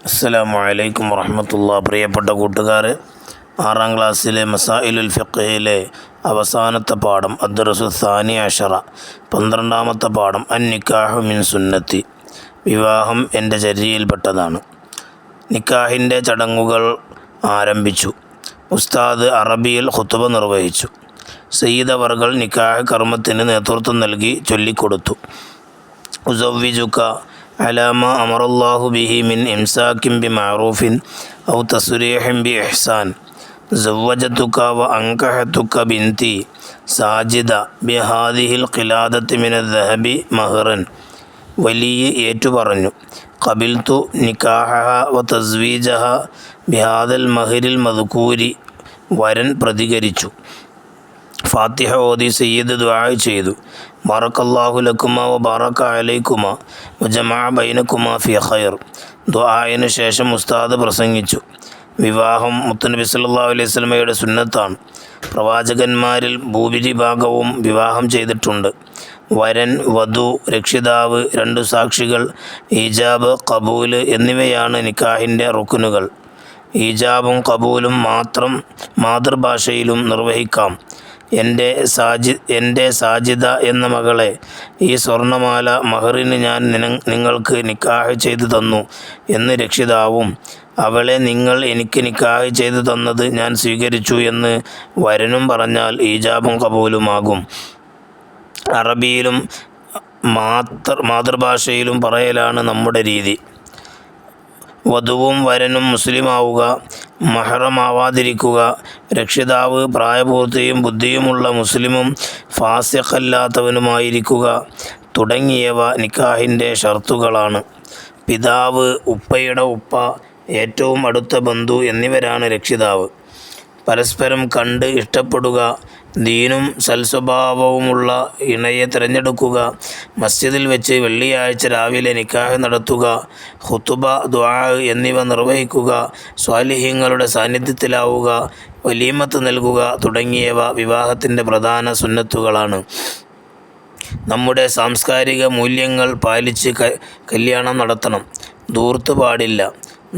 അസ്സലാമു അലൈക്കും വറഹ്മത്തുള്ളാഹി. പ്രിയപ്പെട്ട കൂട്ടുകാരെ, 6ാം ക്ലാസ്സിലെ മസായിലുൽ ഫിഖ്ഹിലെ അവസാനത്തെ പാഠം അദ്ദർസു സാനി അഷറ, 12ാമത്തെ പാഠം അൻ നിക്കാഹു മിൻ സുന്നത്തി, വിവാഹം എൻ്റെ ചര്യയിൽപ്പെട്ടതാണ്. നിക്കാഹിൻ്റെ ചടങ്ങുകൾ ആരംഭിച്ചു. ഉസ്താദ് അറബിയിൽ ഖുതുബ നിർവഹിച്ചു. സയ്യിദ് അവർകൾ നിക്കാഹ് കർമ്മത്തിന് നേതൃത്വം നൽകി ചൊല്ലിക്കൊടുത്തു. ഉസവ്വിജുക അലാമ അമറല്ലാഹു ബിഹി മിൻ ഇംസാക്കിൻ ബിമഅറൂഫിൻ ഔ തസ്രീഹിൻ ബിഇഹ്സാൻ. സവ്വജതുക വ അൻകഹതുക ബിൻതി സാജിദ ബിഹാദിഹിൽ ഖിലാദത്തി മിനൽ ദഹബി മഹ്റൻ. വലി ഏറ്റുപറഞ്ഞു. ഖബിൽതു നിക്കാഹഹ വ തസ്വീജഹ ബിഹാദൽ മഹ്റിൽ മദ്കൂരി. വരൻ പ്രതികരിച്ചു. ഫാത്തിഹ ഓതി സയ്യിദ് ദുആ ചെയ്തു. ബറക്കല്ലാഹു ലക്കുമാ വ ബറക അലൈക്കുമാ വ ജമഅ ബൈനക്കുമാ ഫി ഖൈർ. ദുആയിന് ശേഷം ഉസ്താദ് പ്രസംഗിച്ചു. വിവാഹം മുത്തുനബി സല്ലല്ലാഹു അലൈഹി വസല്ലമയുടെ സുന്നത്താണ്. പ്രവാചകന്മാരിൽ ഭൂരിഭാഗവും വിവാഹം ചെയ്തിട്ടുണ്ട്. വരൻ, വധു, രക്ഷിതാവ്, 2 സാക്ഷികൾ, ഈജാബ്, ഖബൂല് എന്നിവയാണ് നിക്കാഹിൻ്റെ റുക്നുകൾ. ഈജാബും ഖബൂലും മാത്രം മാതൃഭാഷയിലും നിർവഹിക്കാം. എൻ്റെ സാജിദ എന്ന മകളെ, ഈ സ്വർണമാല മഹറിന് ഞാൻ നിങ്ങൾക്ക് നിക്കാഹ് ചെയ്തു തന്നു എന്ന് രക്ഷിതാവും, അവളെ നിങ്ങൾ എനിക്ക് നിക്കാഹ് ചെയ്തു തന്നത് ഞാൻ സ്വീകരിച്ചു എന്ന് വരനും പറഞ്ഞാൽ ഈജാബും ഖബൂലുമാകും. അറബിയിലും മാതൃഭാഷയിലും പറയലാണ് നമ്മുടെ രീതി. വധുവും വരനും മുസ്ലിമാവുക, മഹറമാവാതിരിക്കുക, രക്ഷിതാവ് പ്രായപൂർത്തിയും ബുദ്ധിയുമുള്ള മുസ്ലിമും ഫാസിഖല്ലാത്തവനുമായിരിക്കുക തുടങ്ങിയവ നിക്കാഹിൻ്റെ ഷർത്തുകളാണ്. പിതാവ്, ഉപ്പയുടെ ഉപ്പ, ഏറ്റവും അടുത്ത ബന്ധു എന്നിവരാണ് രക്ഷിതാവ്. പരസ്പരം കണ്ട് ഇഷ്ടപ്പെടുക, ദീനും സൽസ്വഭാവവുമുള്ള ഇണയെ തിരഞ്ഞെടുക്കുക, മസ്ജിദിൽ വെച്ച് വെള്ളിയാഴ്ച രാവിലെ നിക്കാഹ് നടത്തുക, ഖുതുബ, ദുആ എന്നിവ നിർവഹിക്കുക, സ്വാലിഹീങ്ങളുടെ സാന്നിധ്യത്തിലാവുക, വലീമത്ത് നൽകുക തുടങ്ങിയവ വിവാഹത്തിൻ്റെ പ്രധാന സുന്നത്തുകളാണ്. നമ്മുടെ സാംസ്കാരിക മൂല്യങ്ങൾ പാലിച്ച് കല്യാണം നടത്തണം. ധൂർത്ത് പാടില്ല.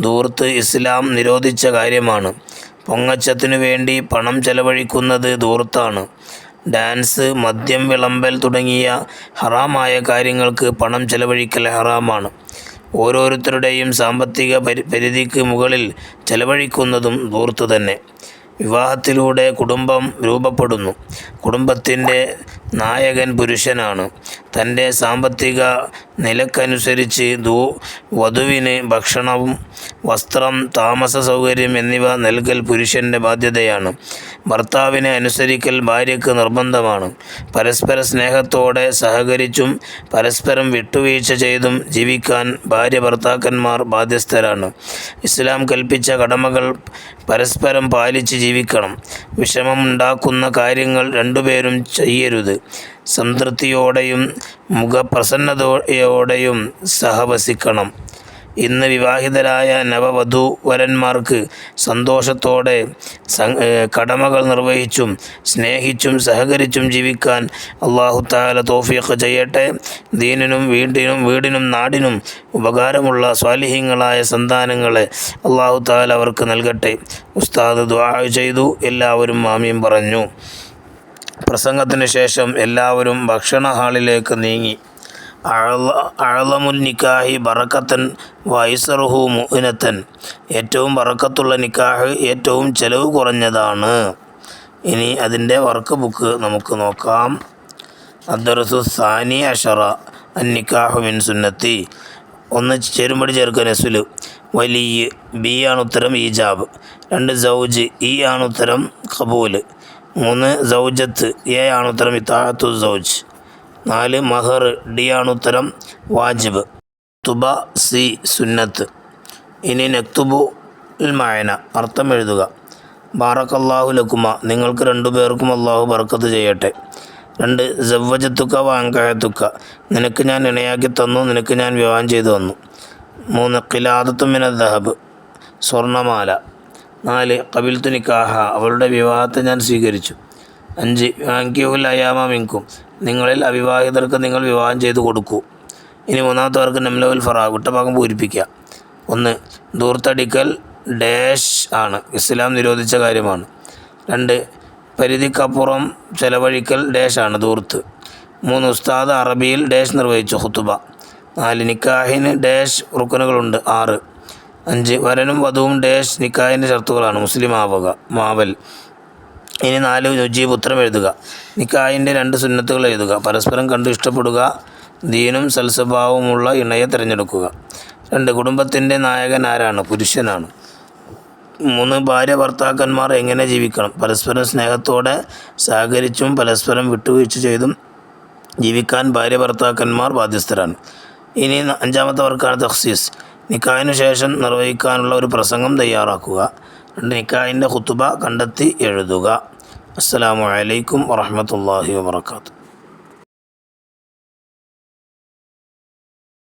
ധൂർത്ത് ഇസ്ലാം നിരോധിച്ച കാര്യമാണ്. പൊങ്ങച്ചത്തിനു വേണ്ടി പണം ചെലവഴിക്കുന്നത് ധൂർത്താണ്. ഡാൻസ്, മദ്യം വിളമ്പൽ തുടങ്ങിയ ഹറാമായ കാര്യങ്ങൾക്ക് പണം ചെലവഴിക്കൽ ഹറാമാണ്. ഓരോരുത്തരുടെയും സാമ്പത്തിക പരിധിക്ക് മുകളിൽ ചെലവഴിക്കുന്നതും ധൂർത്ത് തന്നെ. വിവാഹത്തിലൂടെ കുടുംബം രൂപപ്പെടുന്നു. കുടുംബത്തിൻ്റെ നായകൻ പുരുഷനാണ്. തൻ്റെ സാമ്പത്തിക നിലക്കനുസരിച്ച് വധുവിന് ഭക്ഷണവും വസ്ത്രം, താമസ സൗകര്യം എന്നിവ നൽകൽ പുരുഷൻ്റെ ബാധ്യതയാണ്. ഭർത്താവിനെ അനുസരിക്കൽ ഭാര്യയ്ക്ക് നിർബന്ധമാണ്. പരസ്പര സ്നേഹത്തോടെ സഹകരിച്ചും പരസ്പരം വിട്ടുവീഴ്ച ചെയ്തും ജീവിക്കാൻ ഭാര്യ ഭർത്താക്കന്മാർ ബാധ്യസ്ഥരാണ്. ഇസ്ലാം കൽപ്പിച്ച കടമകൾ പരസ്പരം പാലിച്ച് ജീവിക്കണം. വിഷമമുണ്ടാക്കുന്ന കാര്യങ്ങൾ രണ്ടുപേരും ചെയ്യരുത്. സംതൃപ്തിയോടെയും മുഖപ്രസന്നതയോടെയും സഹവസിക്കണം. ഇന്ന് വിവാഹിതരായ നവവധൂവരന്മാർക്ക് സന്തോഷത്തോടെ കടമകൾ നിർവഹിച്ചും സ്നേഹിച്ചും സഹകരിച്ചും ജീവിക്കാൻ അല്ലാഹു തആല തൗഫീഖ് ചെയ്യട്ടെ. ദീനിനും വീടിനും നാടിനും ഉപകാരമുള്ള സ്വാലിഹീങ്ങളായ സന്താനങ്ങളെ അല്ലാഹു തആല അവർക്ക് നൽകട്ടെ. ഉസ്താദ് ദുആ ചെയ്തു. എല്ലാവരും ആമീൻ പറഞ്ഞു. പ്രസംഗത്തിന് ശേഷം എല്ലാവരും ഭക്ഷണ ഹാളിലേക്ക് നീങ്ങി. അഅ്ളമുൻ നിക്കാഹി ബറക്കത്തൻ വൈസറുഹു മുഅ്നത്തൻ. ഏറ്റവും ബറക്കത്തുള്ള നിക്കാഹ് ഏറ്റവും ചെലവ് കുറഞ്ഞതാണ്. ഇനി അതിൻ്റെ വർക്ക് ബുക്ക് നമുക്ക് നോക്കാം. അദ്ദർസു സാനി അഷറ അൻ നിക്കാഹു മിൻ സുന്നത്തി. 1 ചേരുംപടി ചേർക്കുക നസ്ല്. വലി, ബി ആണ് ഉത്തരം ഈജാബ്. 2 സൗജ്, ഈ ആണ് ഉത്തരം ഖബൂല്. 3 സൗജത്ത്, എ ആണ് ഉത്തരം ഇത്താഅത്തു സൗജ്. 4 മഹർ, ഡി ആണ് ഉത്തരം വാജിബ്. തുബ, സി സുന്നത്ത്. ഇനി നക്തുബു മഅന, അർത്ഥം എഴുതുക. ബാറക്കല്ലാഹു ലക്കുമ, നിങ്ങൾക്ക് 2 പേർക്കും അല്ലാഹു ബർക്കത്ത് ചെയ്യട്ടെ. 2 സവ്വജതുക വ അൻകഹതുക, നിനക്ക് ഞാൻ ഇണയാക്കി തന്നു, നിനക്ക് ഞാൻ വിവാഹം ചെയ്തു തന്നു. 3 ഖിലാദത്തു മിനൽ ദഹബ്, സ്വർണമാല. 4 ഖബിൽതു നിക്കാഹ, അവളുടെ വിവാഹത്തെ ഞാൻ സ്വീകരിച്ചു. 5 അൻകിഹുൽ അയാമ മിൻകും, നിങ്ങളിൽ അവിവാഹിതർക്ക് നിങ്ങൾ വിവാഹം ചെയ്തു കൊടുക്കൂ. ഇനി 3ാമത്തെ വർക്ക് നംലഉൽ ഫറാ, വിട്ടഭാഗം പൂരിപ്പിക്കുക. 1. ധൂർത്തടിക്കൽ ഡാഷ് ആണ്, ഇസ്ലാം നിരോധിച്ച കാര്യമാണ്. 2. പരിധിക്കപ്പുറം ചെലവഴിക്കൽ ഡാഷ് ആണ്, ധൂർത്ത്. 3. ഉസ്താദ് അറബിയിൽ ഡാഷ് നിർവഹിച്ചു, ഖുതുബ. 4. നിക്കാഹിന് ഡാഷ് റുക്കനുകളുണ്ട്, 6. 5. വരനും വധുവും ഡാഷ് നിക്കാഹിൻ്റെ ഷർത്തുകളാണ്, മുസ്ലിം മാവൽ. ഇനി 4. നുജീബ് ഉത്തരം എഴുതുക. നിക്കാഹിൻ്റെ 2 സുന്നത്തുകൾ എഴുതുക. പരസ്പരം കണ്ടു ഇഷ്ടപ്പെടുക. ദീനും സൽസ്വഭാവമുള്ള ഇണയെ തിരഞ്ഞെടുക്കുക. 2. കുടുംബത്തിൻ്റെ നായകൻ ആരാണ്? പുരുഷനാണ്. 3. ഭാര്യ ഭർത്താക്കന്മാർ എങ്ങനെ ജീവിക്കണം? പരസ്പരം സ്നേഹത്തോടെ സഹകരിച്ചും പരസ്പരം വിട്ടുവീഴ്ച ചെയ്തും ജീവിക്കാൻ ഭാര്യ ഭർത്താക്കന്മാർ ബാധ്യസ്ഥരാണ്. ഇനി 5-ാമത്തെ വർക്കാണ് തഖ്സീസ്. നിക്കാഹിനു ശേഷം നിർവഹിക്കാനുള്ള ഒരു പ്രസംഗം തയ്യാറാക്കുക. 2. നിക്കാഹിൻ്റെ ഖുതുബ കണ്ടെത്തി എഴുതുക. അസ്സലാമു അലൈക്കും വറഹ്മത്തുള്ളാഹി വബറകാതുഹു.